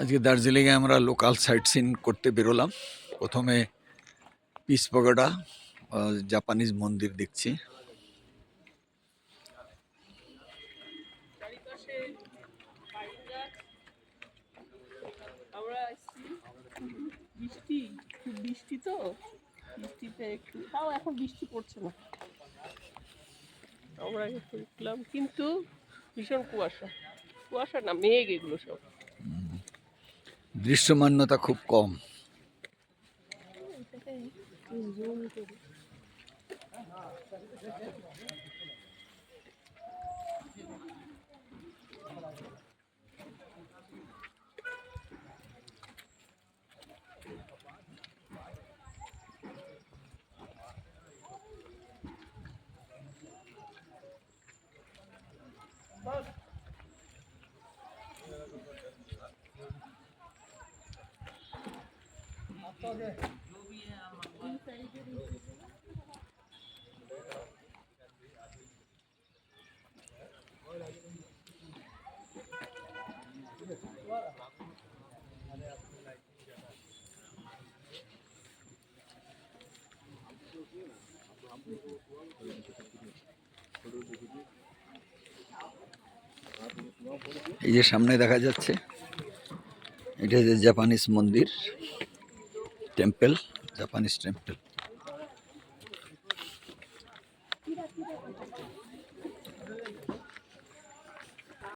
আজকে দার্জিলিংয়ে আমরা লোকাল সাইট সিন করতে বেরোলাম। প্রথমে পিস পগোডা জাপানিজ মন্দির দেখছি। বৃষ্টি, খুব বৃষ্টি তো, বৃষ্টিতে একটু তাও এখন বৃষ্টি পড়ছে না। আমরা দেখলাম কিন্তু ভীষণ কুয়াশা, কুয়াশা না মেঘ, এগুলো সব। দৃশ্যমান্যতা খুব কম। এই যে সামনে দেখা যাচ্ছে, এটা যে জাপানিজ মন্দির, টেম্পল, জাপানিজ টেম্পল।